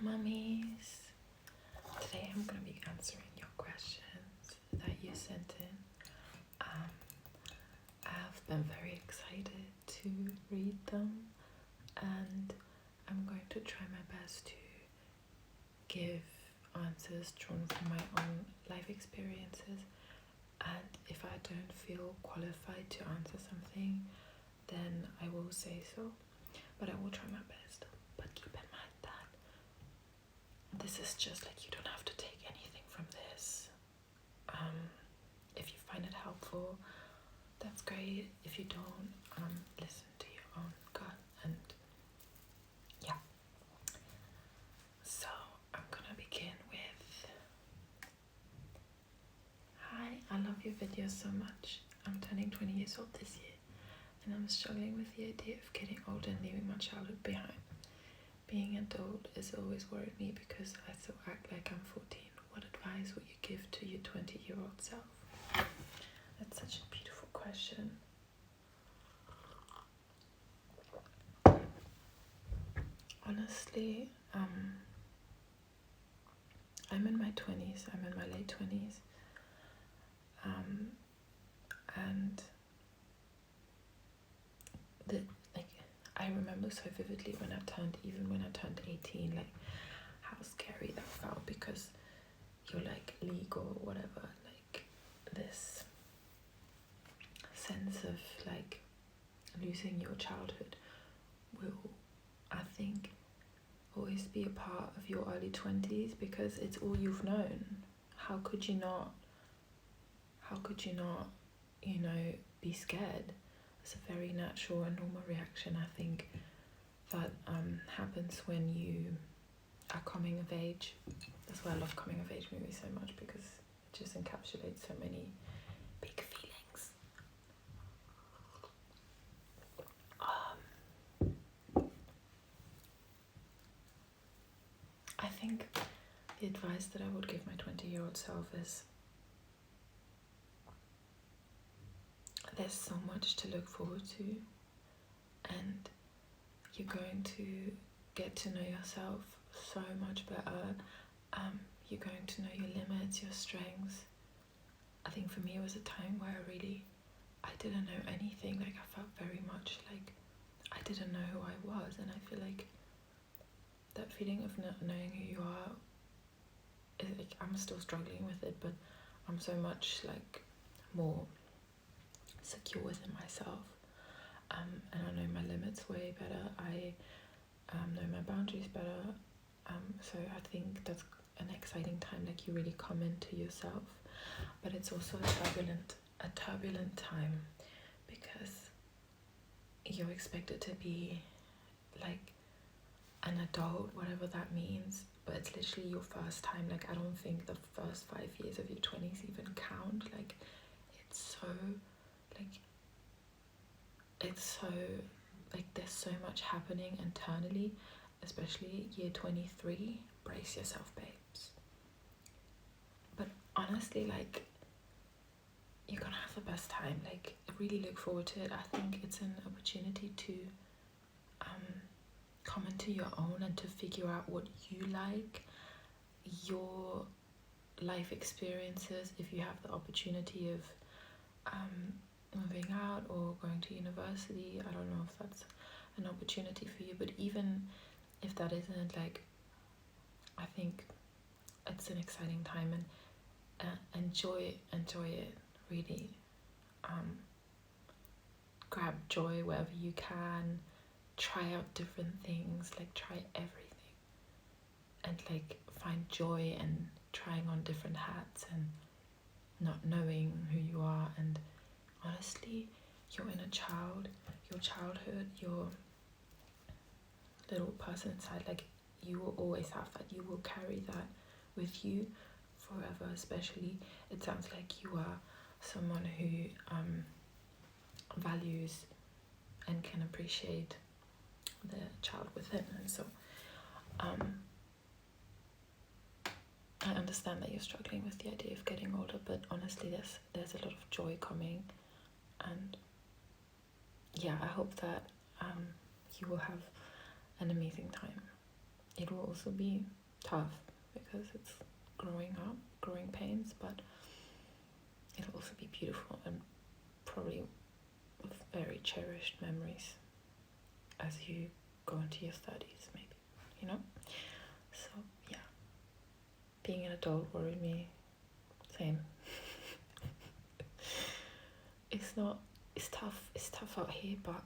Mummies. Today I'm going to be answering your questions that you sent in. I've been very excited to read them, and I'm going to try my best to give answers drawn from my own life experiences. And if I don't feel qualified to answer something, then I will say so, but I will try my best. But keep in mind that this is just like, you don't have to take anything from this. If you find it helpful, that's great. If you don't, listen to your own gut. And yeah, so I'm gonna begin with, hi, I love your videos so much. I'm turning 20 years old this year, and I'm struggling with the idea of getting older and leaving my childhood behind. Being adult has always worried me because I still act like I'm 14. What advice would you give to your 20-year-old self? That's such a beautiful question. Honestly, I'm in my 20s. I'm in my late 20s. And I remember so vividly when I turned 18, like how scary that felt, because you're like legal or whatever, like this sense of like losing your childhood will, I think, always be a part of your early 20s, because it's all you've known. How could you not, be scared? It's a very natural and normal reaction, I think, that happens when you are coming of age. That's why I love coming of age movies so much, because it just encapsulates so many big feelings. I think the advice that I would give my 20-year-old self is, there's so much to look forward to, and you're going to get to know yourself so much better. You're going to know your limits, your strengths. I think for me it was a time where I didn't know anything. Like, I felt very much like I didn't know who I was, and I feel like that feeling of not knowing who you are is like, I'm still struggling with it, but I'm so much like more secure within myself, and I know my limits way better. I know my boundaries better, so I think that's an exciting time. Like, you really come into yourself, but it's also a turbulent time, because you're expected to be like an adult, whatever that means, but it's literally your first time. Like, I don't think the first 5 years of your 20s even count. Like, it's so there's so much happening internally, especially year 23. Brace yourself, babes. But honestly, like, you're gonna have the best time. Like, really look forward to it. I think it's an opportunity to come into your own and to figure out what you like, your life experiences. If you have the opportunity of moving out or going to university, I don't know if that's an opportunity for you, but even if that isn't, like, I think it's an exciting time, and enjoy it, really. Grab joy wherever you can, try out different things, like, try everything, and like find joy in trying on different hats and not knowing who you are. And honestly, your inner child, your childhood, your little person inside, like, you will always have that. You will carry that with you forever. Especially, it sounds like you are someone who values and can appreciate the child within, and so I understand that you're struggling with the idea of getting older, but honestly, there's a lot of joy coming, and yeah, I hope that you will have an amazing time. it will also be tough because it's growing pains, but it'll also be beautiful and probably with very cherished memories as you go into your 30s, maybe, you know? So, yeah. Being an adult worried me. Same. It's tough out here, but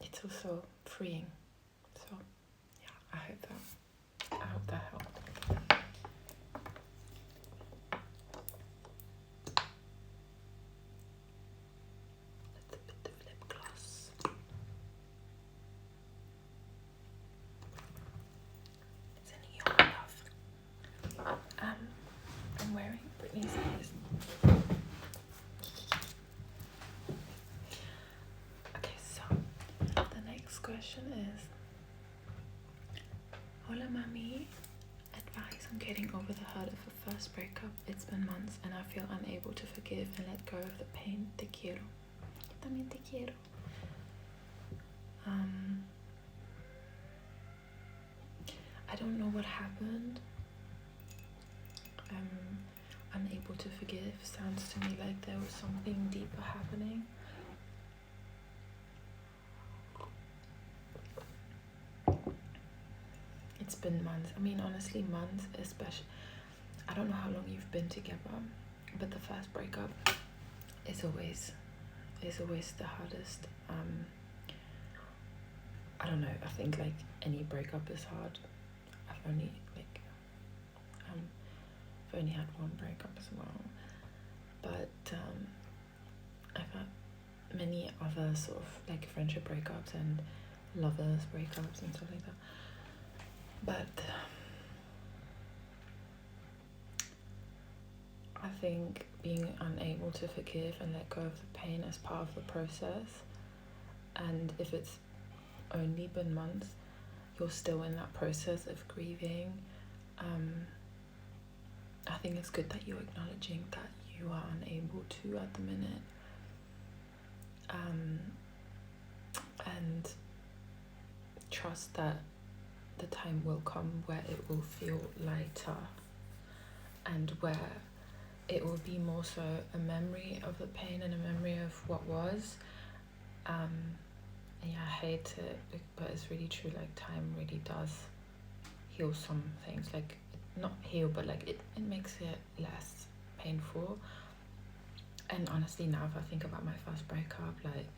it's also freeing. So, yeah, I hope that helped. That's a bit of lip gloss. It's in your love. I'm wearing Britney Spears. Okay, so the next question is, hola mami, advice on getting over the hurt of a first breakup. It's been months and I feel unable to forgive and let go of the pain. Te quiero. Yo también te quiero. I don't know what happened. Unable to forgive sounds to me like there was something deeper happening. It's been months. I mean, honestly, months, especially. I don't know how long you've been together, but the first breakup is always the hardest. I don't know. I think like any breakup is hard. I've only had one breakup as well, but I've had many other sort of like friendship breakups and lovers breakups and stuff like that. But I think being unable to forgive and let go of the pain is part of the process. And if it's only been months, you're still in that process of grieving. I think it's good that you're acknowledging that you are unable to at the minute. And trust that the time will come where it will feel lighter and where it will be more so a memory of the pain and a memory of what was. And yeah, I hate it, but it's really true. Like, time really does heal some things. Like, not heal, but like it makes it less painful. And honestly, now if I think about my first breakup, like,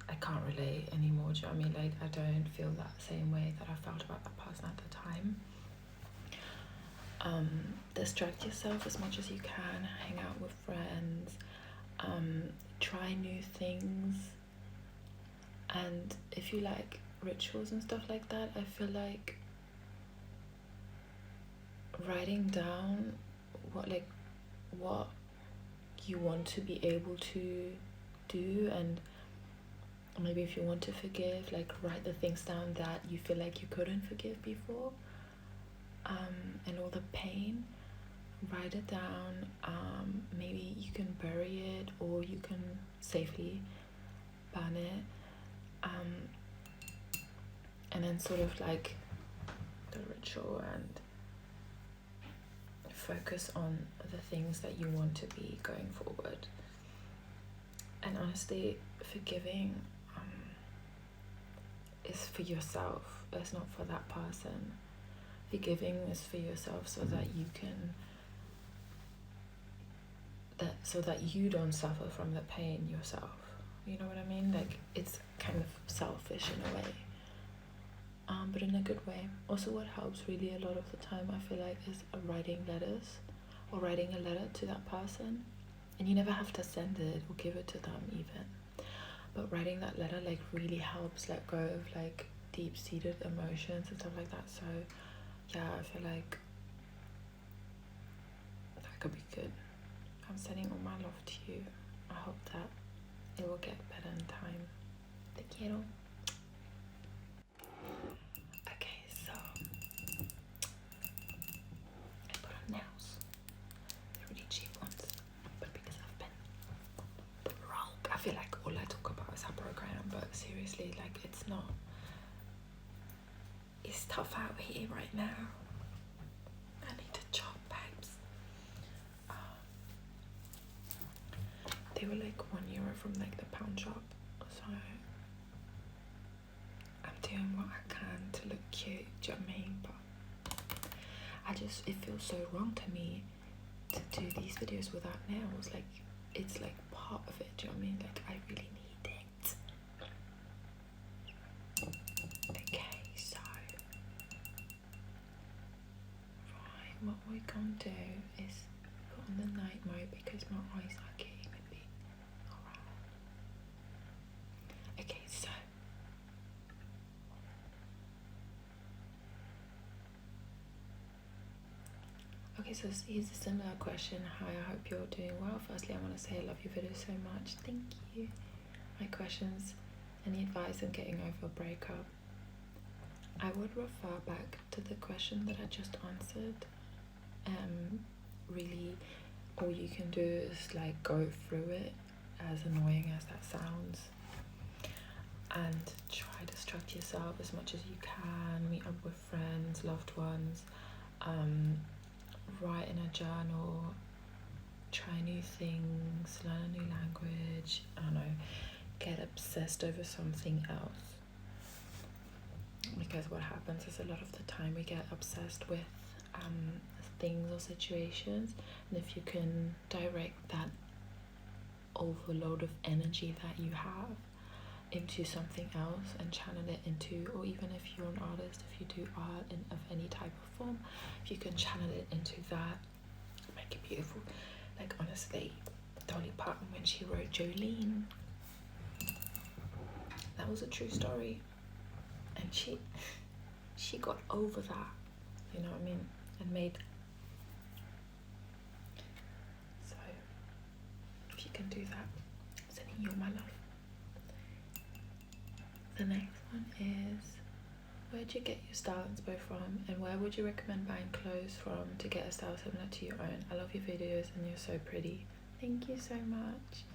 I can't relate anymore. Do you know what I mean? Like, I don't feel that same way that I felt about that person at the time. Distract yourself as much as you can, hang out with friends, try new things. And if you like rituals and stuff like that, I feel like writing down what you want to be able to do, and maybe if you want to forgive, like, write the things down that you feel like you couldn't forgive before, and all the pain, write it down. Maybe you can bury it or you can safely burn it, and then sort of like the ritual and focus on the things that you want to be going forward. And honestly, forgiving is for yourself. It's not for that person. Forgiving is for yourself so that you can so that you don't suffer from the pain yourself. You know what I mean? Like, it's kind of selfish in a way, but in a good way. Also, what helps really a lot of the time, I feel like, is writing letters or writing a letter to that person. And you never have to send it or give it to them even, but writing that letter like really helps let go of like deep-seated emotions and stuff like that. So yeah, I feel like that could be good. I'm sending all my love to you. I hope that it will get better in time. Te quiero. Okay, so I put on nails. They're really cheap ones, but because I've been broke, I feel like all I talk about is our program, but seriously, like, it's not It's tough out here right now. I need to chop, babes. They were like €1 from like the pound shop, so I'm doing what I can to look cute, do you know what I mean? But it feels so wrong to me to do these videos without nails. Like, it's like part of it, do you know what I mean? Like, I really need it. Okay, so right, what we're gonna do is put on the night mode because my eyes are getting a bit alright. Okay, so here's a similar question. Hi, I hope you're doing well. Firstly, I want to say I love your video so much. Thank you. My questions, any advice on getting over a breakup? I would refer back to the question that I just answered. Really, all you can do is like go through it, as annoying as that sounds, and try to distract yourself as much as you can. Meet up with friends, loved ones, write in a journal, try new things, learn a new language, I don't know, get obsessed over something else. Because what happens is a lot of the time we get obsessed with things or situations, and if you can direct that overload of energy that you have into something else and channel it into, or even if you're an artist, if you do art of any type of form, if you can channel it into that, make it beautiful. Like, honestly, Dolly Parton, when she wrote Jolene, that was a true story, and she got over that, you know what I mean, and made. So if you can do that, sending you my love. The next one is, where'd you get your style inspo from, and where would you recommend buying clothes from to get a style similar to your own? I love your videos and you're so pretty. Thank you so much.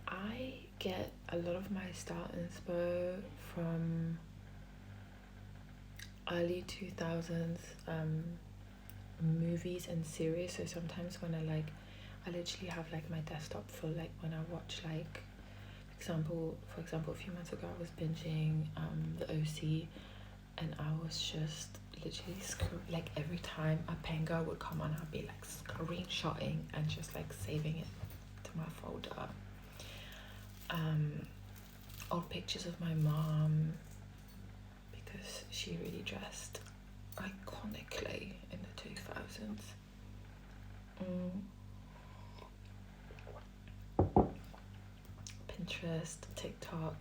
I get a lot of my style inspo from early 2000s movies and series. So sometimes when I literally have like my desktop full, like when I watch like, for example, a few months ago I was binging the OC, and I was just literally like every time a Penga would come on, I'd be like screenshotting and just like saving it to my folder. Old pictures of my mom, because she really dressed iconically in the 2000s. Pinterest, TikTok,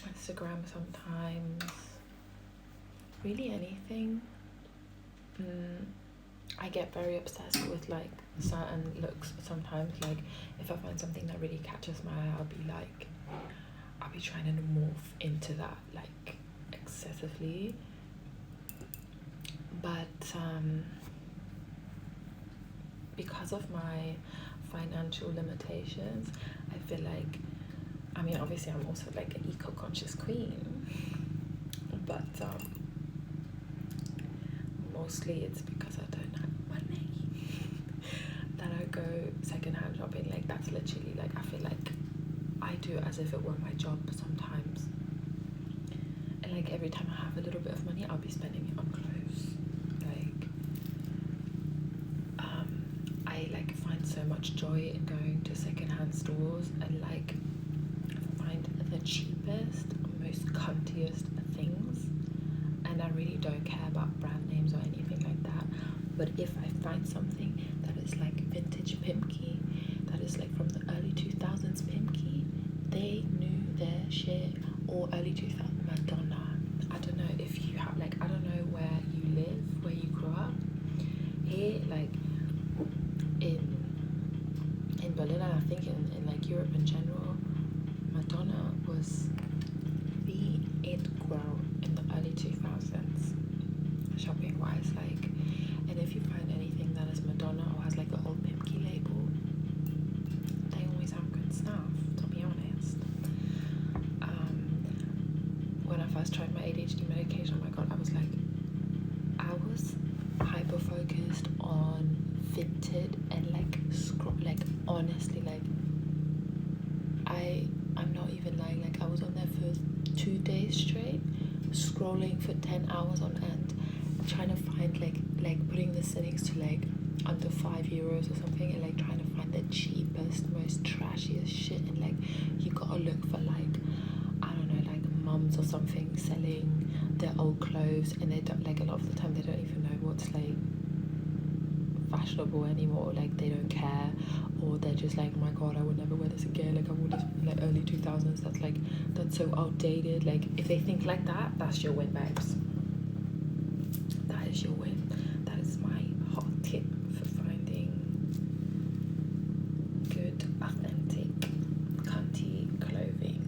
Instagram sometimes, really anything. I get very obsessed with like certain looks sometimes. Like if I find something that really catches my eye, I'll be trying to morph into that like excessively. But because of my financial limitations, I feel like, I mean, obviously I'm also like an eco-conscious queen, but mostly it's because I don't have money that I go secondhand shopping. Like that's literally like, I feel like I do it as if it were my job sometimes, and like every time I have a little bit of money, I'll be spending it on clothes. Like I like find so much joy in going to secondhand stores and like find the cheapest, most cuntiest things, and I really don't care about brand names or anything like that. But if I find something that is like vintage Pimkie, that is like from the early 2000s Pimkie, they knew their shit. Or early 2000s Madonna. I don't know if you have like, I don't know where you live, where you grew up. Here, like in Berlin, and I think in like Europe in general, Madonna was the it girl in the early 2000s, shopping wise. Like, and if you find anything that is Madonna or has like an old Pimkie label, vacation, oh my god, I was hyper focused on Vinted and honestly, I'm not even lying, I was on there for 2 days straight, scrolling for 10 hours on end, trying to find putting the settings to under €5 or something, and trying to find the cheapest, most trashiest shit, and you gotta look for I don't know, mums or something selling their old clothes, and they don't, a lot of the time they don't even know what's fashionable anymore, they don't care, or they're just oh my god, I would never wear this again, I wore this from early 2000s, that's so outdated. If they think like that, that's your win, babes. That is your win. That is my hot tip for finding good, authentic, cunty clothing.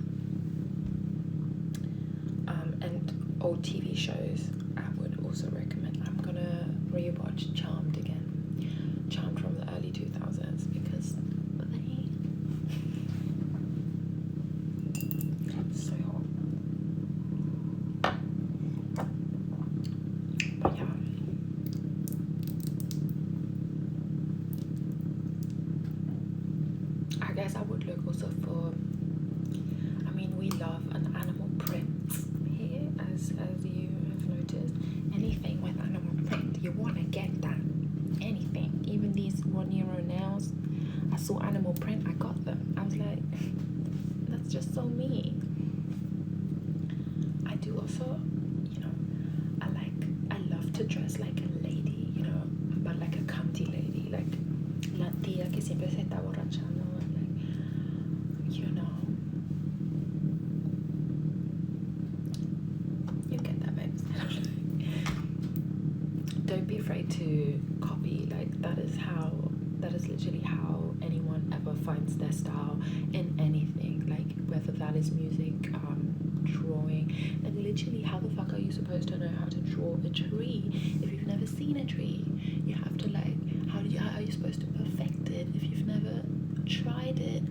And old TV shows I would also recommend. I'm gonna rewatch Charmed again. Charmed from the early 2000s, because so hot. But yeah. I guess I would look also for, we love an animal print here, as you have noticed. Anything with animal print, you want to get that. Anything, even these €1 nails, I saw animal print, I got them. I was like, that's just so me. I do also, I love to dress like a lady, but a cunty lady, la tía que siempre se está borrachando, you get that, babes. Don't be afraid to copy. That is literally how anyone ever finds their style in anything, whether that is music, drawing. Literally, how the fuck are you supposed to know how to draw a tree if you've never seen a tree? You have to how are you supposed to perfect it if you've never tried it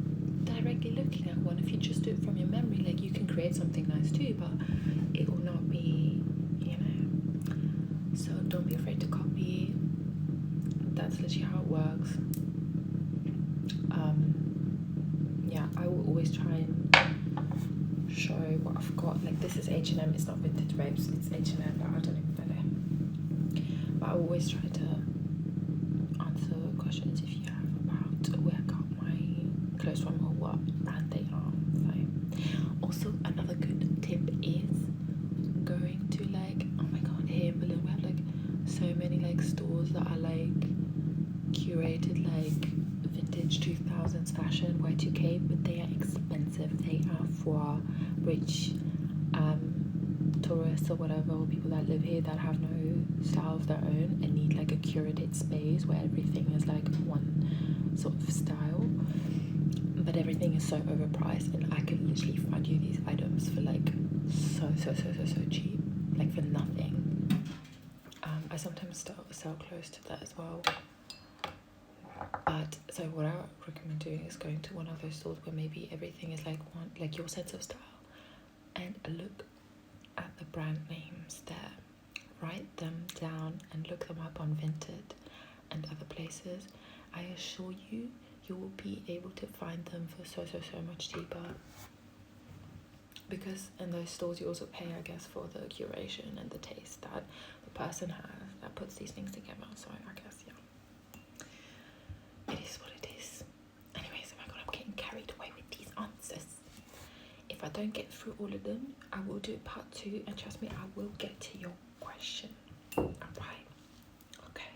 directly looking at one? If you just do it from your memory, you can create something nice too, but it will not be, so don't be afraid to copy. That's literally how it works. Yeah, I will always try and show what I've got. This is H&M, it's not Vintage, babes, it's H&M, but I don't even know. But I always try to answer questions if you have about where I got my clothes from or what brand they are. So also another good tip is going to oh my god, here in Berlin we have so many stores that are curated vintage 2000s fashion, Y2K, but they are expensive. They are for rich tourists or whatever, or people that live here that have no style of their own and need a curated space where everything is one sort of style, but everything is so overpriced, and I can literally find you these items for so cheap, for nothing. I sometimes sell close to that as well. But so what I recommend doing is going to one of those stores where maybe everything is your sense of style, and look at the brand names there, write them down and look them up on Vinted and other places. I assure you, you will be able to find them for so much cheaper, because in those stores you also pay, I guess, for the curation and the taste that the person has that puts these things together. So I guess, yeah, it is what it is. Anyways, oh my god, I'm getting carried away with these answers. If I don't get through all of them, I will do part 2, and trust me, I will get to your question. Alright, okay,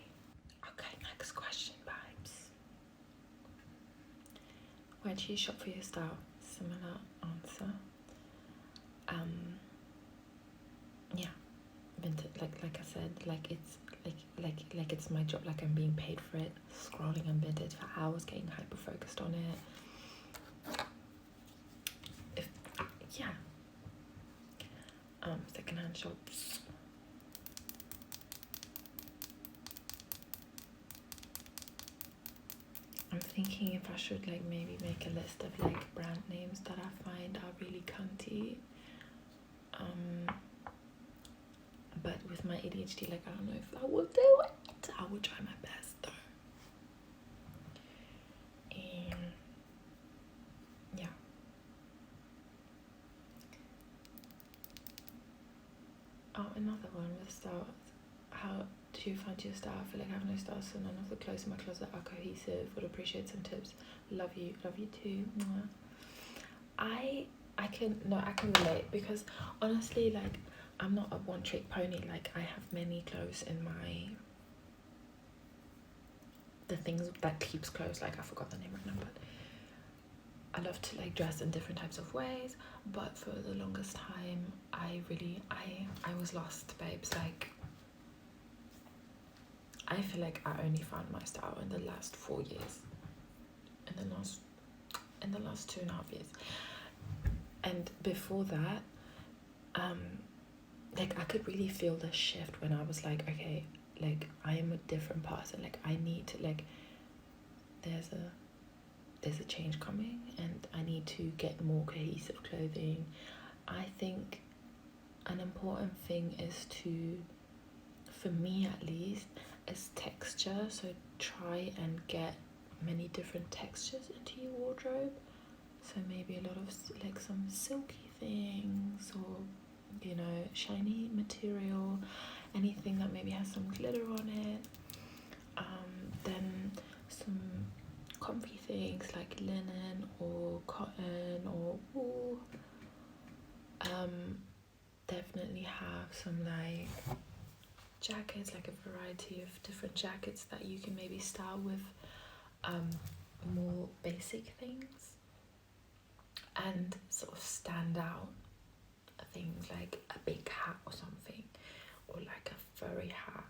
next question, vibes. Where do you shop for your style? Similar answer. Yeah, Vinted, like I said, it's my job, I'm being paid for it, scrolling on Vinted for hours, getting hyper focused on it. Yeah. Secondhand shops. I'm thinking if I should maybe make a list of brand names that I find are really cunty. ADHD. Like, I don't know if I will do it. I will try my best though. Yeah. Oh, another one with style. How do you find your style? I feel like I have no style, so none of the clothes in my closet are cohesive. Would appreciate some tips. Love you too. Mwah. I can relate, because honestly, like, I'm not a one trick pony. Like, I have many clothes in my, the things that keeps clothes, like I forgot the name right now, but I love to like dress in different types of ways. But for the longest time, I was lost, babes. Like, I feel like I only found my style in the last 4 years, in the last 2.5 years. And before that, like, I could really feel the shift when I was like, okay, like, I am a different person. Like, I need to, like, there's a change coming, and I need to get more cohesive clothing. I think an important thing is to, for me at least, is texture. So try and get many different textures into your wardrobe. So maybe a lot of like some silky things, or, you know, shiny material, anything that maybe has some glitter on it. Then some comfy things like linen or cotton or wool. Definitely have some like jackets, like a variety of different jackets that you can maybe style with more basic things, and sort of stand out things like a big hat or something, or like a furry hat.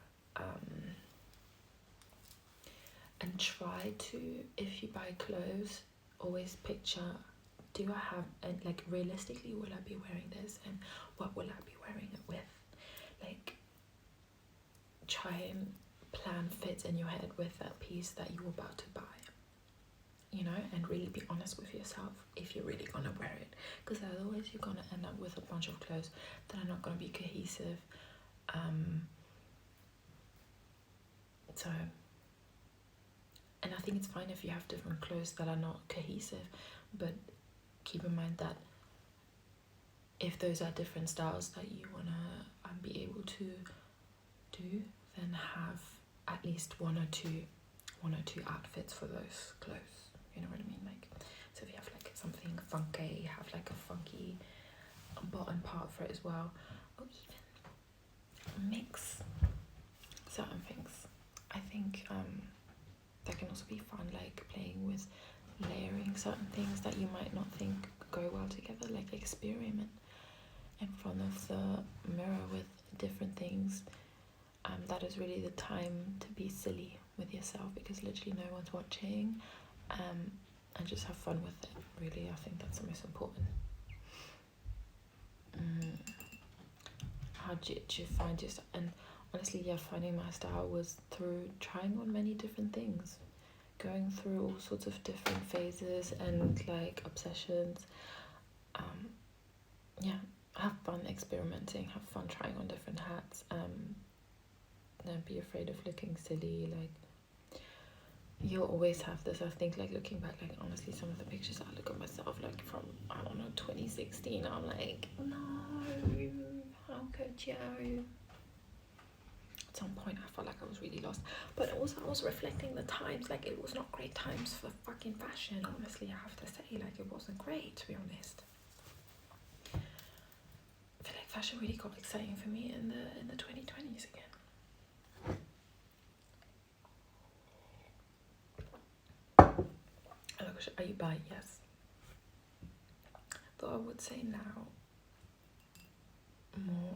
And try to, if you buy clothes, always picture, do I have, and like, realistically, will I be wearing this, and what will I be wearing it with? Like, try and plan fits in your head with that piece that you're about to buy, you know, and really be honest with yourself if you're really gonna wear it, because otherwise you're gonna end up with a bunch of clothes that are not gonna be cohesive. So, and I think it's fine if you have different clothes that are not cohesive, but keep in mind that if those are different styles that you wanna be able to do, then have at least one or two outfits for those clothes. You know what I mean? Like, so if you have like something funky, you have like a funky bottom part for it as well, or even mix certain things. I think that can also be fun, like playing with layering certain things that you might not think go well together. Like, experiment in front of the mirror with different things. That is really the time to be silly with yourself, because literally no one's watching, and just have fun with it. Really, I think that's the most important. How did you find yourself? And honestly, yeah, finding my style was through trying on many different things, going through all sorts of different phases and like obsessions. Yeah, have fun experimenting, have fun trying on different hats. Don't be afraid of looking silly. Like, you'll always have this. I think, like, looking back, like, honestly, some of the pictures I look at myself, like, from, I don't know, 2016, I'm like, no, how could you? At some point I felt like I was really lost, but also I was reflecting the times. Like, it was not great times for fucking fashion, honestly. I have to say, like, it wasn't great, to be honest. I feel like fashion really got exciting for me in the 2020s again. Oh my gosh, are you bi? Yes. Though I would say now,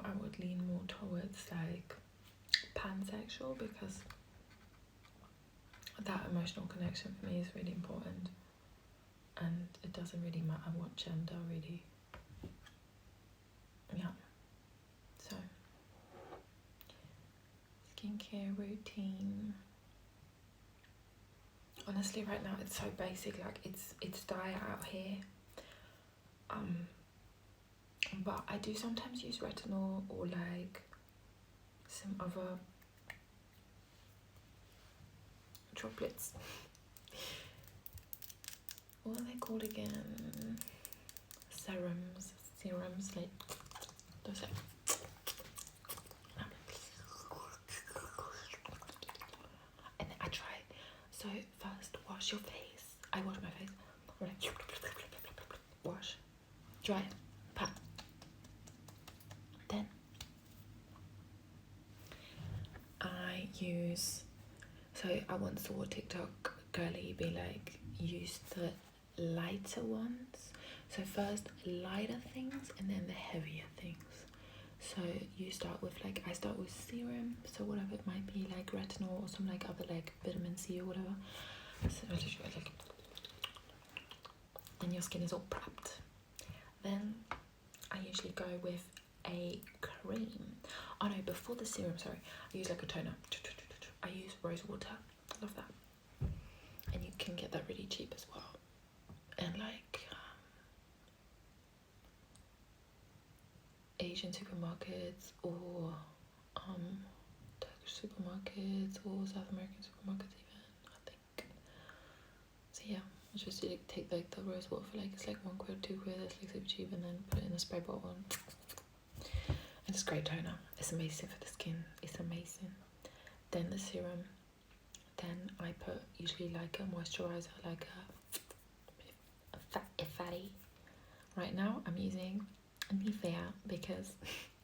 I would lean more towards like pansexual, because that emotional connection for me is really important, and it doesn't really matter what gender, really. Yeah. So, skincare routine. Honestly, right now it's so basic. Like, it's dire out here. But I do sometimes use retinol or like some other droplets. What are they called again? Serums, like those like. And then I try. So first, wash your face. I wash my face. Wash, dry, pat. Then I use. So I once saw a TikTok girlie be like, use the lighter ones. So first lighter things and then the heavier things. So you start with like, I start with serum, so whatever it might be, like retinol or some like other like vitamin C or whatever. So like, then your skin is all prepped. Then I usually go with a cream. Oh no, before the serum, sorry, I use like a toner. I use rose water. I love that. And you can get that really cheap as well. And like Asian supermarkets or Turkish supermarkets or South American supermarkets even, I think. So yeah, I just like, take like the rose water for like, it's like 1 quid, 2 quid, it's like super cheap, and then put it in a spray bottle and it's a great toner. It's amazing for the skin. It's amazing. Then the serum. Then I put usually like a moisturizer, like a fatty. Right now I'm using Nivea because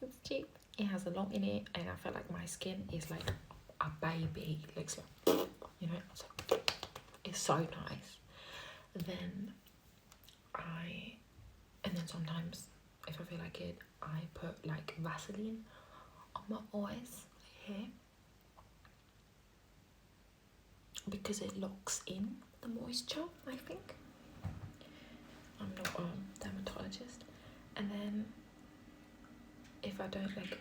it's cheap. It has a lot in it, and I feel like my skin is like a baby. Looks like, you know, it's so nice. And then sometimes if I feel like it, I put like Vaseline on my eyes here because it locks in the moisture, I think. I'm not a dermatologist. And then if I don't like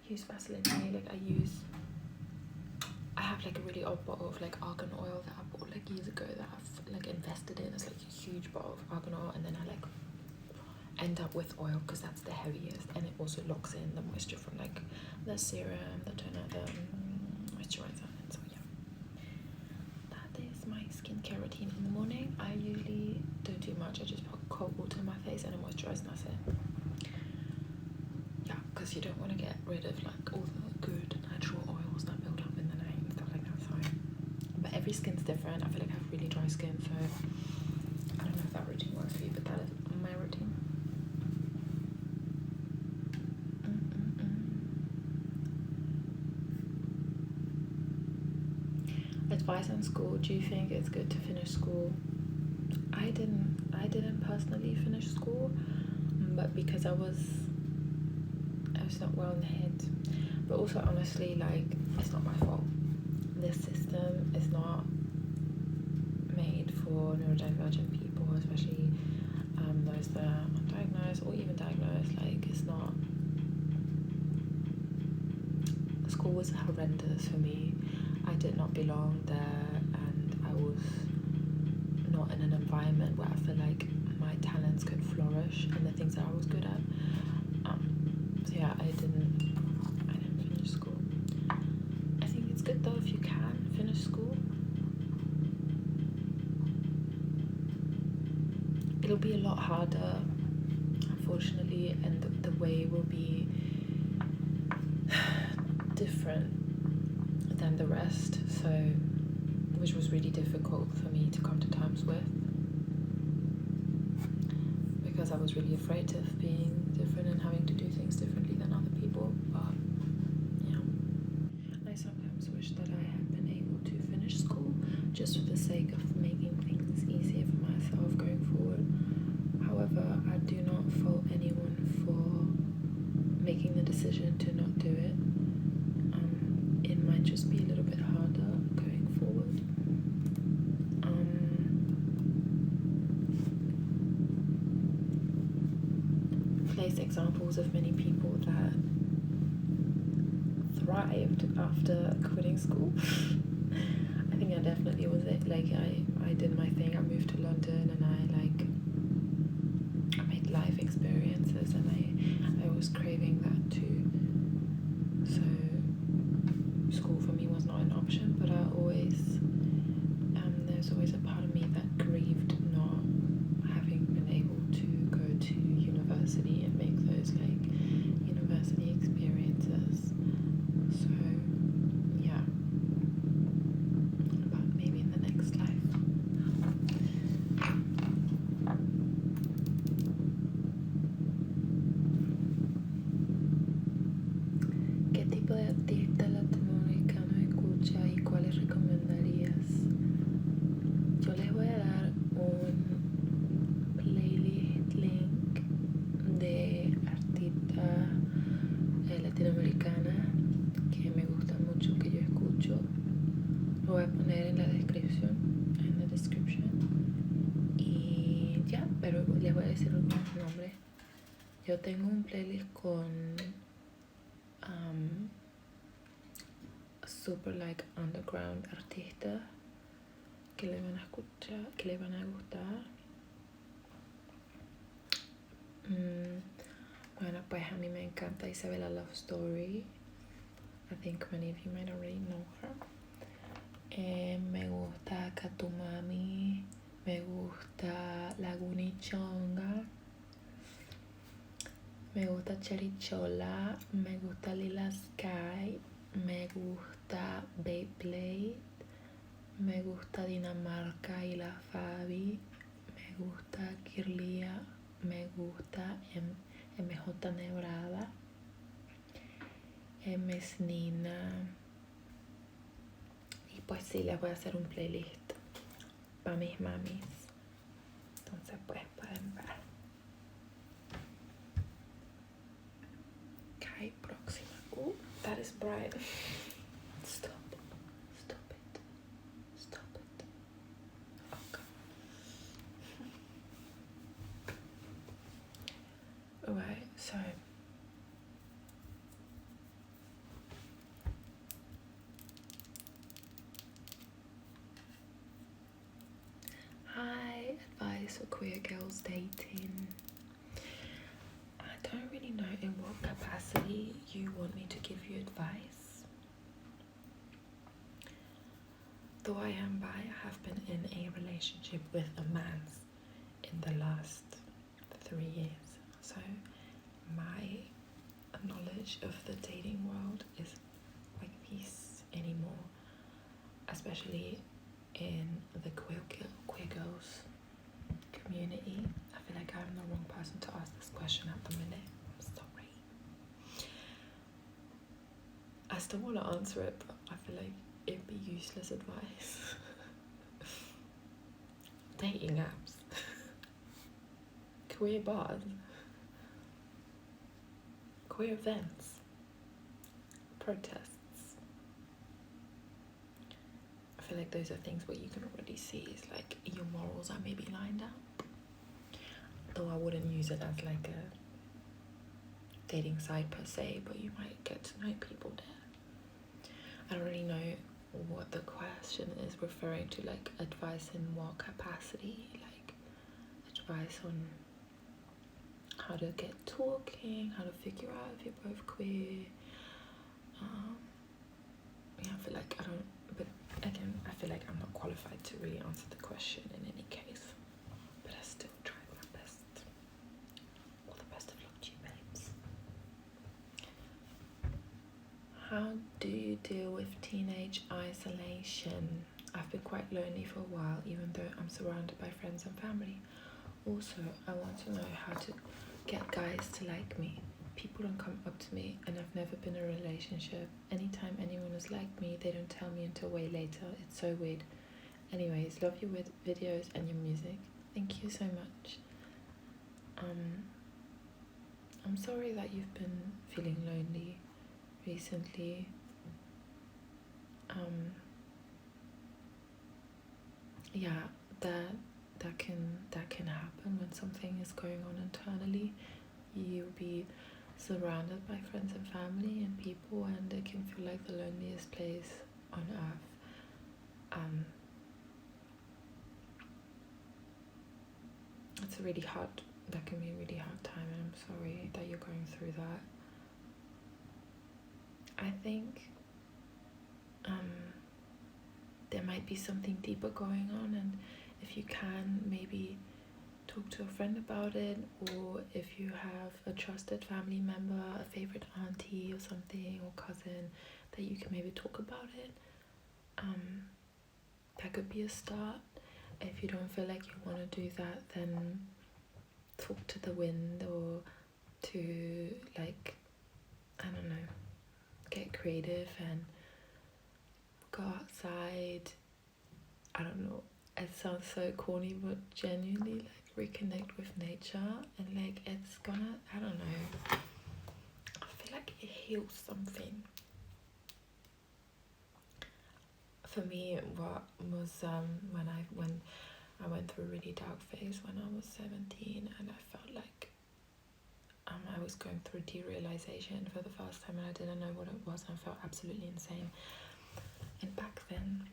use Vaseline here, like I have like a really old bottle of like argan oil that I bought like years ago that I've like invested in. It's like a huge bottle of argan oil, and then I like end up with oil because that's the heaviest, and it also locks in the moisture from like the serum, the toner, the moisturizer. And so yeah, that is my skincare routine in the morning. I usually don't do much. I just put cold water in my face and a moisturizer, and that's it. Yeah, because you don't want to get rid of like all the good natural oils that build up in the night and stuff like that. So, but every skin's different. I feel like I have really dry skin, so I don't know if that routine works for you, but that is my routine. Advice on school. Do you think it's good to finish school? I didn't personally finish school, but because I was not well in the head. But also honestly, like, it's not my fault. This system is not made for neurodivergent people, especially those that are undiagnosed or even diagnosed. Like, it's not. School was horrendous for me. I did not belong there, and I was not in an environment where I feel like my talents could flourish and the things that I was good at. So yeah, I didn't finish school. I think it's good though if you can finish school. It'll be a lot harder, unfortunately, and the way will be different than the rest, so which was really difficult for me to come to terms with because I was really afraid of being different and having to do things differently than other people. But yeah, I sometimes wish that I had been able to finish school just for the sake of making things easier for myself going forward. However, I do not fault anyone for making the decision to not do it. It might just be a little bit harder going forward. Place examples of many people that thrived after quitting school. I think I definitely was it. Like I did my thing. I moved to London and I made life experiences, and I was craving that too. So voy a poner en la descripción, y ya, pero les voy a decir un nombre. Yo tengo un playlist con super like underground artistas que le van a escuchar, que le van a gustar. Bueno, pues a mí me encanta Isabella Love Story. I think many of you might already know her. Me gusta Katumami, me gusta Laguni Chonga, me gusta Cherichola, me gusta Lila Sky, me gusta Beyblade, me gusta Dinamarca y la Fabi, me gusta Kirlia, me gusta MJ Nebrada, MS Nina. Y pues sí, les voy a hacer un playlist para mis mamis. Entonces pues pueden ver. Ok, próxima. That is bright. Stop it. Okay. Alright, so hi, advice for queer girls dating. I don't really know in what capacity you want me to give you advice. Though I am bi, I have been in a relationship with a man in the last 3 years. So my knowledge of the dating world is like this anymore, especially in the queer girls community. I feel like I'm the wrong person to ask this question at the minute. I'm sorry. I still want to answer it, but I feel like it'd be useless advice. Dating apps, queer bars, queer events, protests. I feel like those are things where you can already see is like your morals are maybe lined up. Though I wouldn't use it as like a dating site per se, but you might get to know people there. I don't really know what the question is referring to, like advice in what capacity, like advice on how to get talking, how to figure out if you're both queer. Yeah, I feel like I don't, but again, I feel like I'm not qualified to really answer the question in any case, but I still tried my best. All the best of luck to you, babes. How do you deal with teenage isolation? I've been quite lonely for a while, even though I'm surrounded by friends and family. Also, I want to know how to get guys to like me. People don't come up to me, and I've never been in a relationship. Anytime anyone has liked me, they don't tell me until way later. It's so weird. Anyways, love your videos and your music. Thank you so much. I'm sorry that you've been feeling lonely recently. Yeah, that can happen when something is going on internally. You'll be surrounded by friends and family and people, and it can feel like the loneliest place on earth. It's that can be a really hard time, and I'm sorry that you're going through that. I think there might be something deeper going on, and if you can, maybe talk to a friend about it, or if you have a trusted family member, a favorite auntie or something, or cousin, that you can maybe talk about it. That could be a start. If you don't feel like you want to do that, then talk to the wind, or to, like, I don't know, get creative and go outside. I don't know, it sounds so corny, but genuinely, like, reconnect with nature, and like it's gonna, I don't know, I feel like it heals something. for me, what was when I went through a really dark phase when I was 17, and I felt like I was going through derealization for the first time, and I didn't know what it was, and I felt absolutely insane. And back then,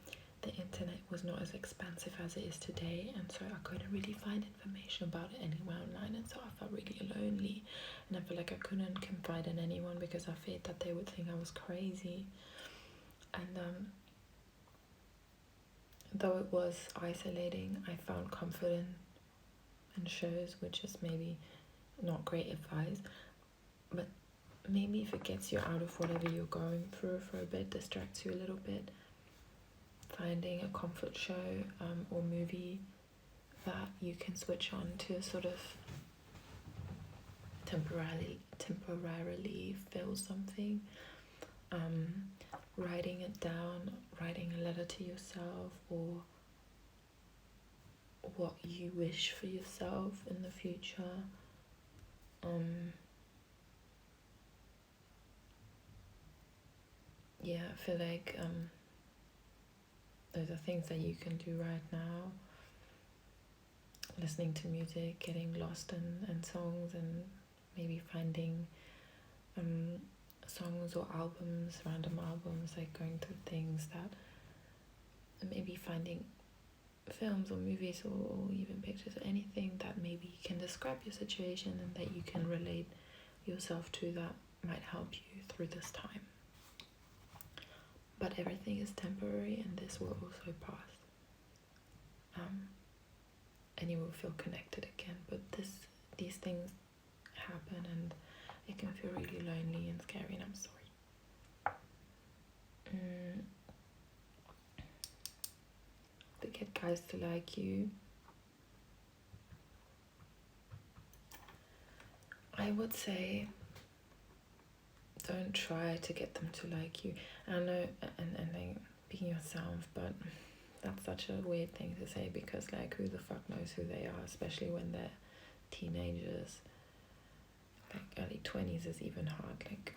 the internet was not as expansive as it is today, and so I couldn't really find information about it anywhere online, and so I felt really lonely, and I felt like I couldn't confide in anyone because I feared that they would think I was crazy. And though it was isolating, I found comfort in shows, which is maybe not great advice, but maybe if it gets you out of whatever you're going through for a bit, distracts you a little bit, finding a comfort show or movie that you can switch on to sort of temporarily feel something, writing it down, writing a letter to yourself, or what you wish for yourself in the future. Yeah, I feel like those are things that you can do right now. Listening to music, getting lost in songs, and maybe finding songs or albums, random albums, like going through things that, maybe finding films or movies or even pictures or anything that maybe can describe your situation and that you can relate yourself to, that might help you through this time. But everything is temporary, and this will also pass. And you will feel connected again. But these things happen, and it can feel really lonely and scary, and I'm sorry. To get guys to like you, I would say don't try to get them to like you. I know, and like, being yourself, but that's such a weird thing to say, because like, who the fuck knows who they are, especially when they're teenagers. Like early 20s is even hard. Like,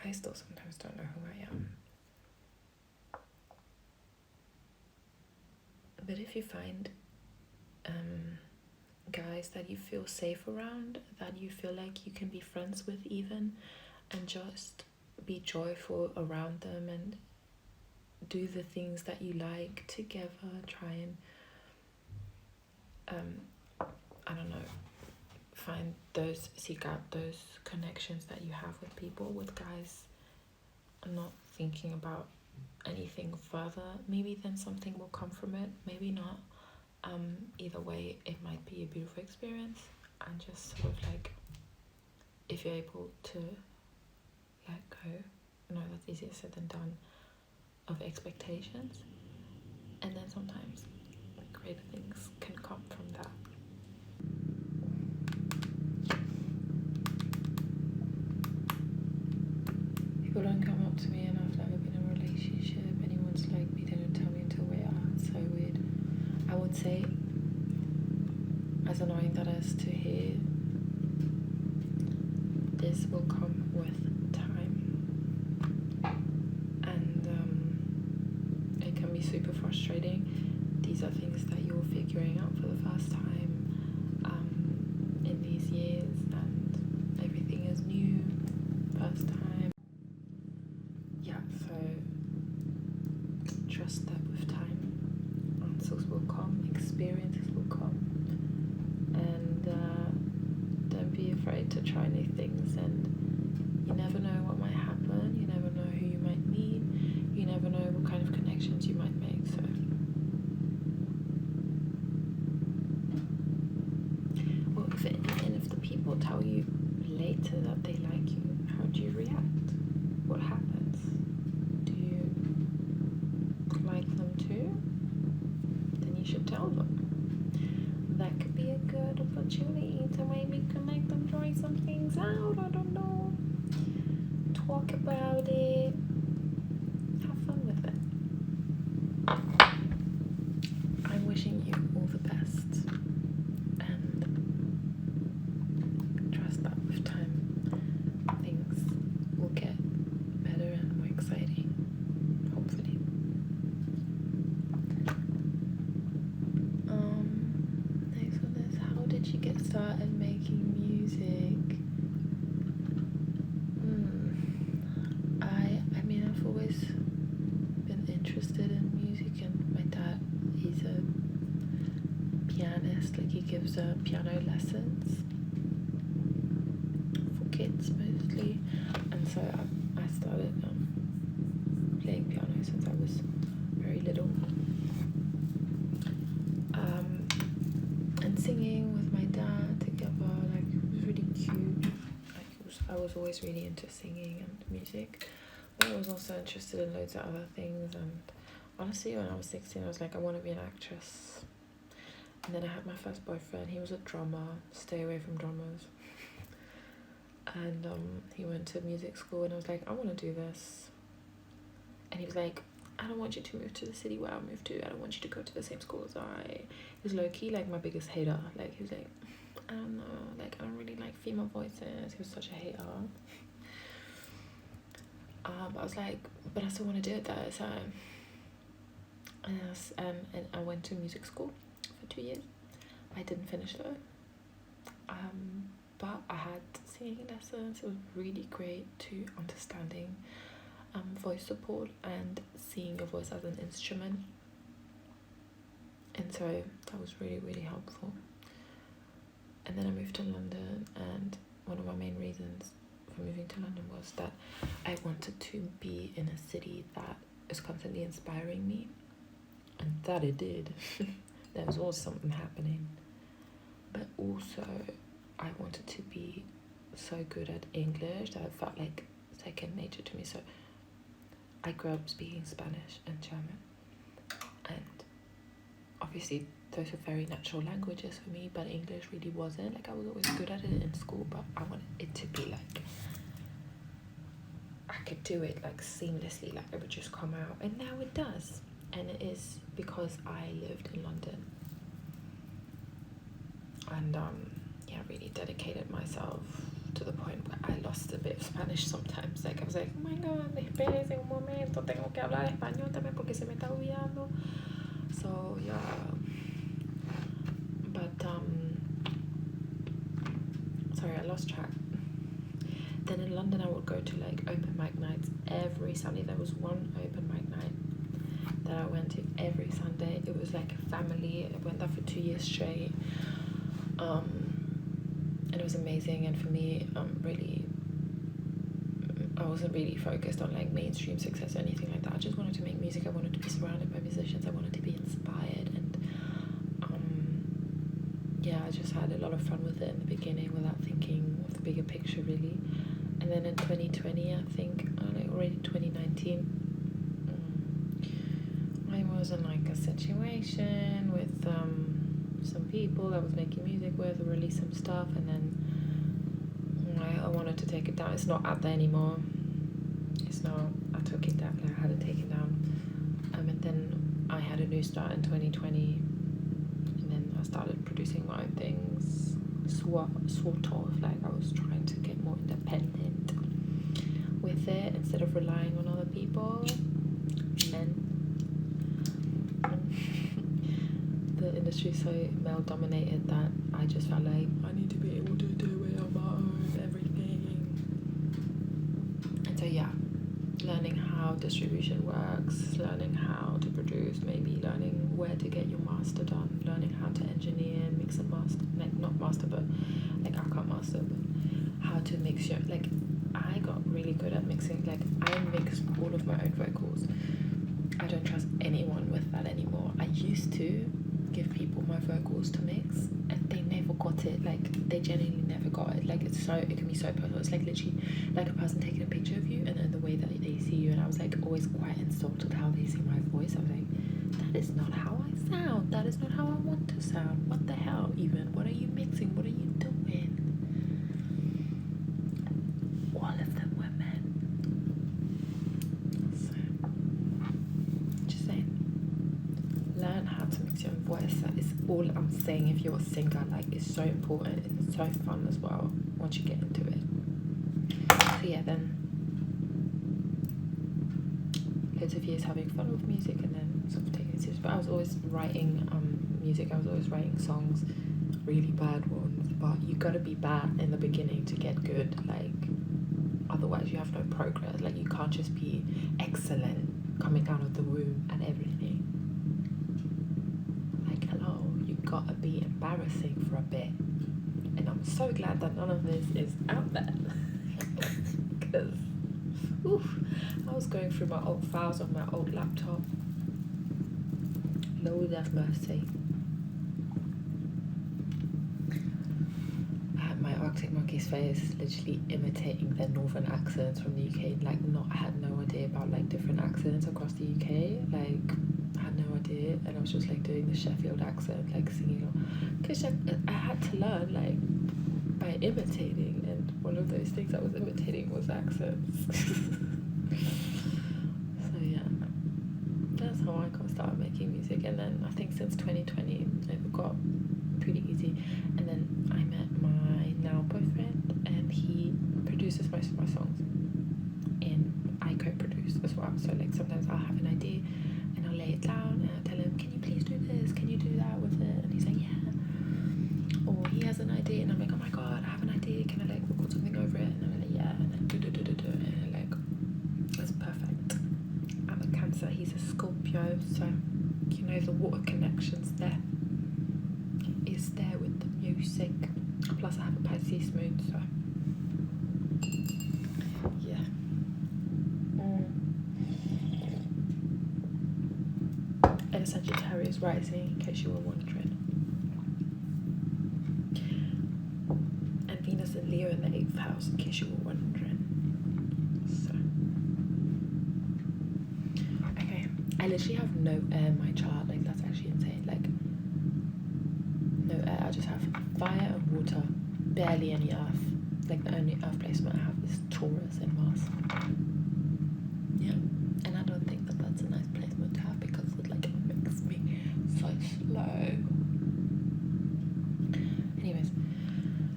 I still sometimes don't know who I am. But if you find guys that you feel safe around, that you feel like you can be friends with even, and just be joyful around them and do the things that you like together, try and I don't know, seek out those connections that you have with people, with guys, not thinking about anything further. Maybe then something will come from it, maybe not. Either way, it might be a beautiful experience, and just sort of like, if you're able to let go, no, that's easier said than done, of expectations, and then sometimes greater things can come from that. People don't come up to me, and I've never been in a relationship. Anyone's like me, they don't tell me until we are. It's so weird. I would say, as annoying that is to hear, this will come with time, and it can be super frustrating. These are things that you're figuring out for the first time in these years, and everything is new, first time. Yeah, so trust that with time, answers will come, experiences will come, and don't be afraid to try new things. And you never know what might happen, you never know who you might meet, you never know what kind of connections you might make. So and if the people tell you later that they like you, how do you react? What happens? Do you like them too? Then you should tell them. That could be a good opportunity to maybe connect them, try some things out, I don't know. Talk about it. Have fun with it. I'm wishing you all the best, and trust that with time things will get better and more exciting, hopefully. piano lessons for kids mostly, and so I started playing piano since I was very little, and singing with my dad together. Like, it was really cute. Like, I was always really into singing and music, but I was also interested in loads of other things. And honestly, when I was 16, I was like, I want to be an actress. And then I had my first boyfriend. He was a drummer. Stay away from drummers. And he went to music school, and I was like, I want to do this. And he was like, I don't want you to move to the city where I moved to. I don't want you to go to the same school as I. He was low-key like my biggest hater. Like, he was like, I don't know, like, I don't really like female voices. He was such a hater. But I was like, but I still want to do it though. So and I went to music school for 2 years. I didn't finish though. But I had singing lessons. It was really great to understanding voice support and seeing your voice as an instrument. And so that was really, really helpful. And then I moved to London, and one of my main reasons for moving to London was that I wanted to be in a city that is constantly inspiring me, and that it did. There was always something happening. But also, I wanted to be so good at English that it felt like second nature to me. So I grew up speaking Spanish and German, and obviously those are very natural languages for me, but English really wasn't. Like, I was always good at it in school, but I wanted it to be like, I could do it like seamlessly, like it would just come out, and now it does. And it is because I lived in London, and really dedicated myself to the point where I lost a bit of Spanish sometimes. Like, I was like, oh my god, espérese un momento, tengo que hablar español también porque se me está olvidando. So yeah, but sorry, I lost track. Then in London, I would go to like open mic nights every Sunday. There was one open mic night that I went to every Sunday. It was like a family. I went there for 2 years straight. And it was amazing. And for me, really, I wasn't really focused on like mainstream success or anything like that. I just wanted to make music. I wanted to be surrounded by musicians. I wanted to be inspired. And I just had a lot of fun with it in the beginning without thinking of the bigger picture, really. And then in 2020, I think, already 2019, I was in like a situation with some people I was making music with, or release some stuff, and then I wanted to take it down. It's not out there anymore. It's not. I took it down. I had it taken down. And then I had a new start in 2020, and then I started producing my own things. Sort of like I was trying to get more independent with it instead of relying on other people. And then the industry is so male dominated that I just felt like I need to be able to do it on my own, everything. And so learning how distribution works, learning how to produce, maybe learning where to get your master done, learning how to engineer, mix and master, like not master but like I can't master, but how to mix your, like I got really good at mixing. Like, I mix all of my own vocals. I don't trust anyone with that anymore. I used to give people my vocals to mix, and they never got it. Like, they genuinely never got it. Like, it can be so personal. It's like literally like a person taking a picture of you and then the way that they see you. And I was like always quite insulted how they see my voice. I was like, that is not how I sound. That is not how I want to sound. What the hell even? What are you mixing? What are you doing? All of them were men. So, just saying, learn how to mix your own voice. That is all I'm saying. If you're a singer, like, it's so important and it's so fun as well once you get into it. So yeah, then loads of years having fun with music and then sort of taking it serious. But I was always writing music. I was always writing songs, really bad ones. But you gotta be bad in the beginning to get good. Like, otherwise you have no progress. Like, you can't just be excellent coming out of the womb at everything. Like, hello, you gotta be embarrassing for a bit. And I'm so glad that none of this is out there. Because, I was going through my old files on my old laptop. Lord have mercy. I had my Arctic Monkeys face literally imitating their northern accents from the UK. Like, I had no idea about like different accents across the UK. Like, I had no idea, and I was just like doing the Sheffield accent, like singing along. Cause I had to learn like by imitating, and one of those things I was imitating was accents. So yeah, that's how I got started making music. And then I think since 2020 it got pretty easy. And then I met my now boyfriend, and he produces most of my songs, and I co-produce as well. So like sometimes I'll have an idea and I'll lay it down and I'll tell him, can you please do this, can you do that with it? And he's like, yeah. Or he has an idea and I'm like, oh my god, I have an idea, can I like record something over it? And I'm like, yeah. And then do and like, it's perfect. I'm a Cancer, he's a Scorpio, so you know the water connections there is there with the music. Plus I have a Pisces moon, so yeah. And a Sagittarius rising, in case you were wondering. And Venus and Leo in the 8th house, in case you were wondering. So, okay, I literally have no air in my chart. Like, that's actually insane. Like, no air. I just have fire and water, barely any earth. Like, the only earth placement I have is Taurus and Mars. Yeah, and I don't think that that's a nice placement to have because it like makes me so slow. Anyways,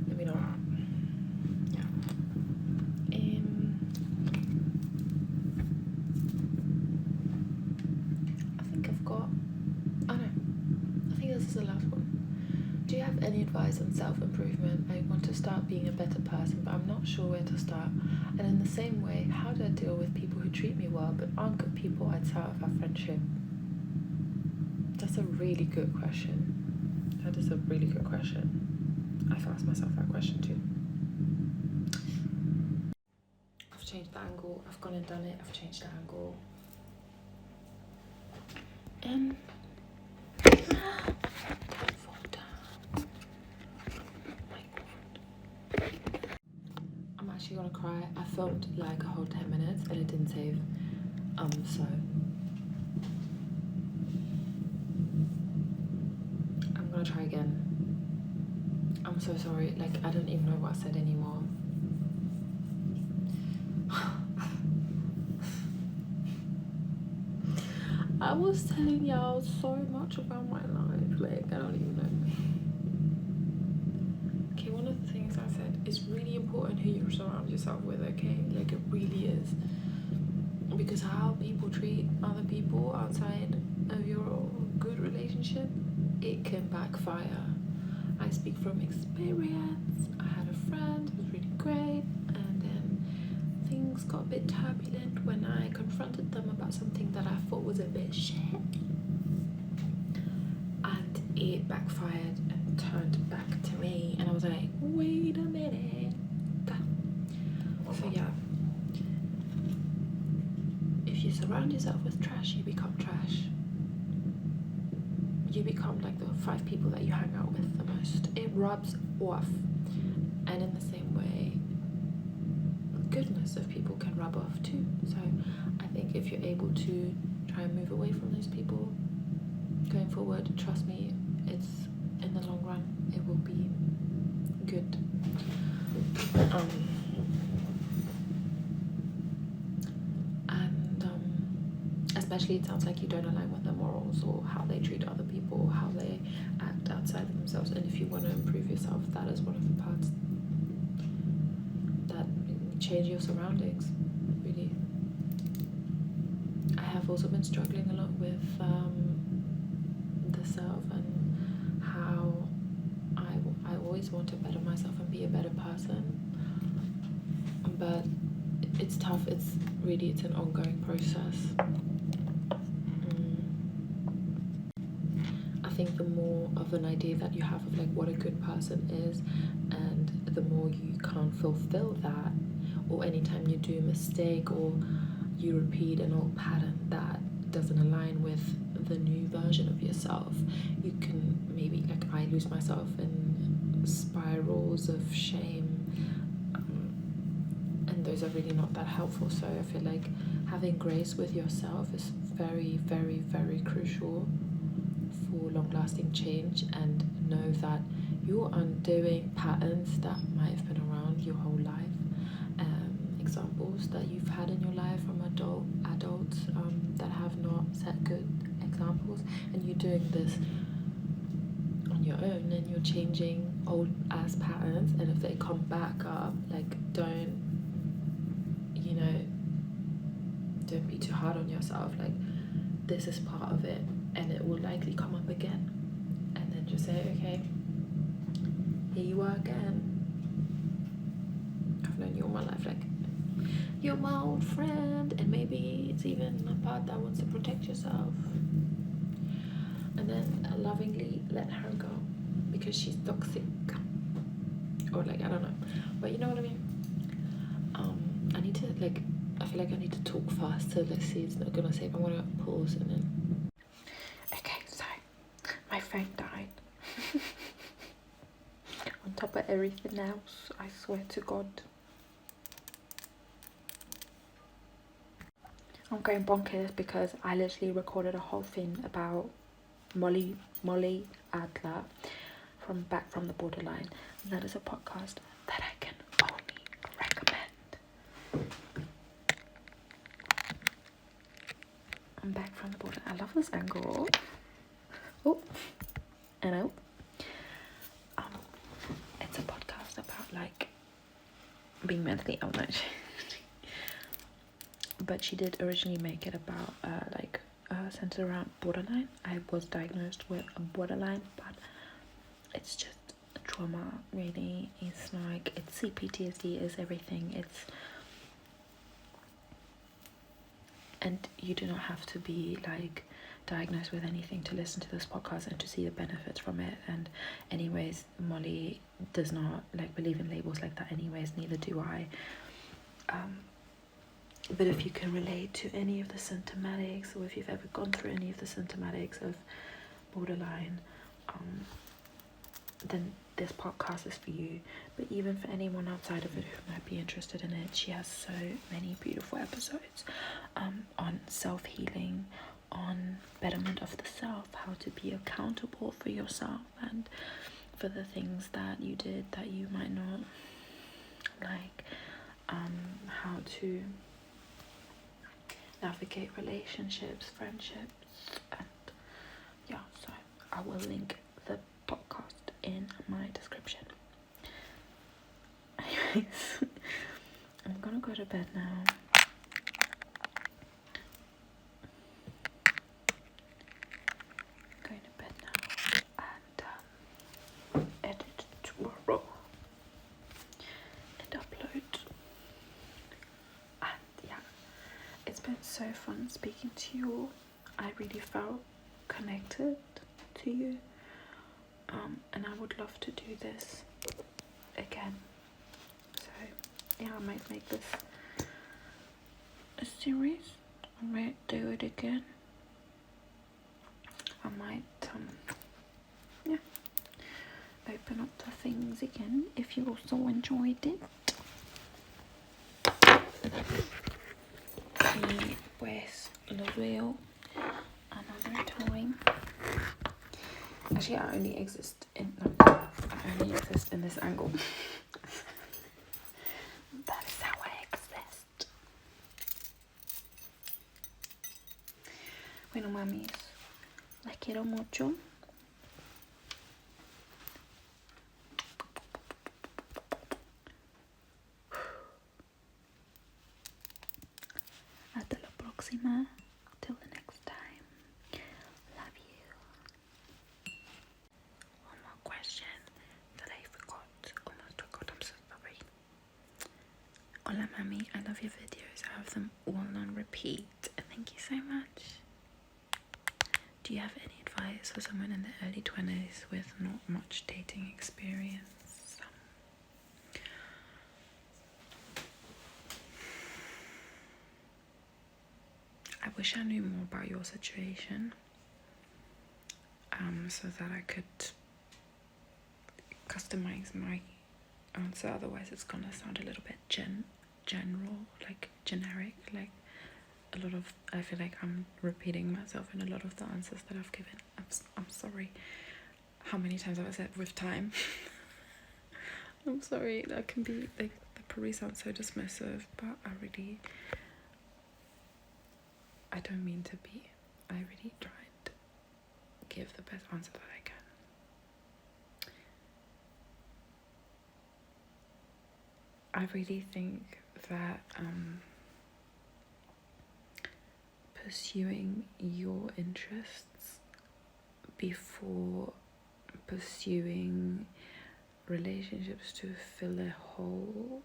let me know. Yeah. I think I've got. Oh no, I think this is the last one. Do you have any advice on self-improvement? I want to start being a better person, but I'm not sure where to start. And in the same way, how do I deal with people who treat me well but aren't good people outside of our friendship? That's a really good question. That is a really good question. I've asked myself that question too. I've changed the angle. I've gone and done it. I've changed the angle. I'm actually gonna cry. I filmed like a whole 10 minutes and it didn't save. So I'm gonna try again. I'm so sorry. Like, I don't even know what I said anymore. I was telling y'all so much about my life. Like, I don't even know. Okay, one of the things I said, it's really important who you surround yourself with, okay? Like, it really is. Because how people treat other people outside of your good relationship, it can backfire. I speak from experience. I had a friend who was really great, and then things got a bit turbulent when I confronted them about something that I thought was a bit shit. And it backfired and turned back to me, and I was like, wait a minute. So yeah, if you surround yourself with trash, you become trash. You become like the 5 people that you hang out with the most. It rubs off. And in the same way, goodness of people can rub off too. So I think if you're able to try and move away from those people going forward, trust me, it's in the long run it will be good. Especially it sounds like you don't align with their morals or how they treat other people, how they act outside of themselves. And if you want to improve yourself, that is one of the parts that change your surroundings, really. I have also been struggling a lot with the self and how I always want to better myself and be a better person, but it's tough. It's an ongoing process. I think the more of an idea that you have of like what a good person is, and the more you can't fulfill that, or anytime you do a mistake or you repeat an old pattern that doesn't align with the new version of yourself, you can maybe, like, I lose myself in spirals of shame, and those are really not that helpful. So I feel like having grace with yourself is very, very, very crucial for long-lasting change, and know that you're undoing patterns that might have been around your whole life, examples that you've had in your life from adults that have not set good examples, and you're doing this on your own, and you're changing old ass patterns, and if they come back up, like, don't be too hard on yourself. Like, this is part of it, and it will likely come up again, and then just say, okay, here you are again. I've known you all my life, like, you're my old friend, and maybe it's even a part that wants to protect yourself, and then lovingly let her go because she's toxic, or like, I don't know, but you know what I mean. I need to, like, I feel like I need to talk fast, so let's see, it's not gonna save. I'm gonna pause and then. Okay, so my phone died. On top of everything else, I swear to God. I'm going bonkers because I literally recorded a whole thing about Molly Adler from Back from the Borderline. And that is a podcast that I can only recommend. I'm back from the border. I love this angle. Oh, and out. It's a podcast about like being mentally ill. But she did originally make it about centered around borderline. I was diagnosed with a borderline, but it's just trauma, really. It's like, it's CPTSD is everything. And you do not have to be like diagnosed with anything to listen to this podcast and to see the benefits from it. And anyways, Molly does not like believe in labels like that anyways, neither do I. But if you can relate to any of the symptomatics, or if you've ever gone through any of the symptomatics of borderline, then this podcast is for you. But even for anyone outside of it who might be interested in it, she has so many beautiful episodes on self-healing, on betterment of the self, how to be accountable for yourself and for the things that you did that you might not like, how to navigate relationships, friendships, and yeah, so I will link the podcast in my description. Anyways, I'm gonna go to bed now. Going to bed now and edit tomorrow and upload. And yeah, it's been so fun speaking to you all. I really felt connected to you, and I would love to do this again. So yeah, I might make this a series. I might do it again. I might open up the things again if you also enjoyed it. Y pues los veo another time. Actually, I only exist in this angle. That's how I exist. Bueno, mamis, las quiero mucho. Hasta la próxima. Till the next time. Love you. One more question that I almost forgot. I'm so sorry. Hola, mami. I love your videos. I have them all on repeat. Thank you so much. Do you have any advice advice for someone in the early 20s with not much dating experience? I wish I knew more about your situation, so that I could customize my answer. Otherwise it's gonna sound a little bit general, like generic, like a lot of, I feel like I'm repeating myself in a lot of the answers that I've given. I'm sorry. How many times have I said with time? I'm sorry, that can be, like, that probably sounds so dismissive, but I don't mean to be. I really tried to give the best answer that I can. I really think that pursuing your interests before pursuing relationships to fill a hole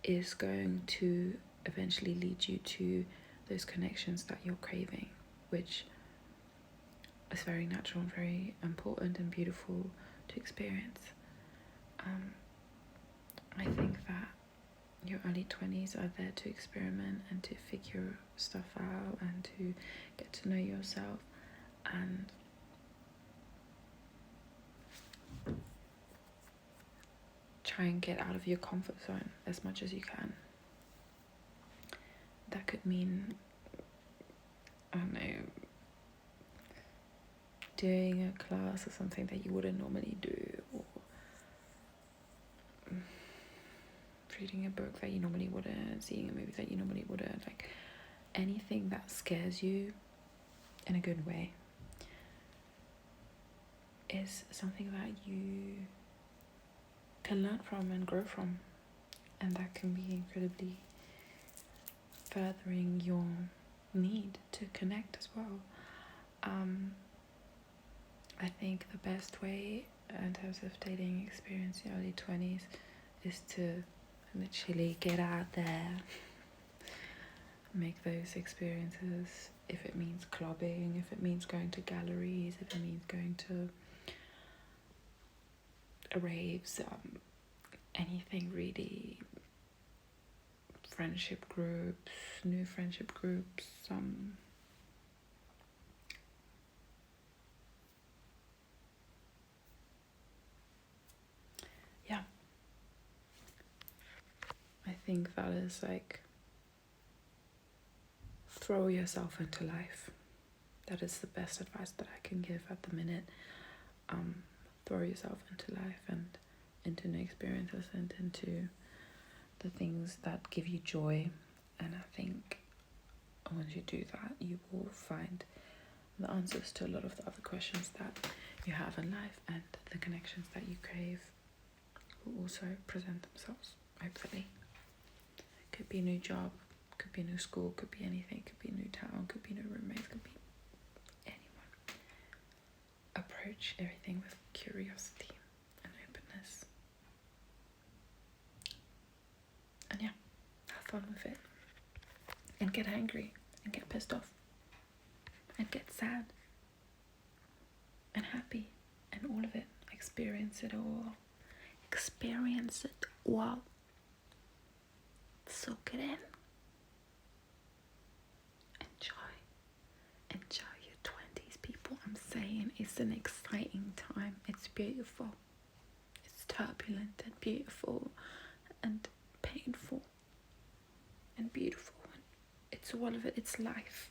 is going to eventually lead you to those connections that you're craving, which is very natural and very important and beautiful to experience. I think that your early 20s are there to experiment and to figure stuff out and to get to know yourself and try and get out of your comfort zone as much as you can. That could mean, I don't know, doing a class or something that you wouldn't normally do, or reading a book that you normally wouldn't, seeing a movie that you normally wouldn't, like anything that scares you in a good way is something that you can learn from and grow from, and that can be incredibly furthering your need to connect as well. I think the best way in terms of dating experience in early 20s is to literally get out there, make those experiences, if it means clubbing, if it means going to galleries, if it means going to raves, anything really, friendship groups, new friendship groups, yeah, I think that is like, throw yourself into life. That is the best advice that I can give at the minute. Throw yourself into life and into new experiences and into the things that give you joy. And I think once you do that, you will find the answers to a lot of the other questions that you have in life, and the connections that you crave will also present themselves, hopefully. Could be a new job, could be a new school, could be anything, could be a new town, could be new roommates, could be anyone. Approach everything with curiosity and openness. And yeah, have fun with it. And get angry and get pissed off and get sad and happy and all of it. Experience it all. Experience it all. Soak it in. Enjoy your 20s, people. I'm saying it's an exciting time. It's beautiful. It's turbulent and beautiful and painful and beautiful. It's all of it. It's life.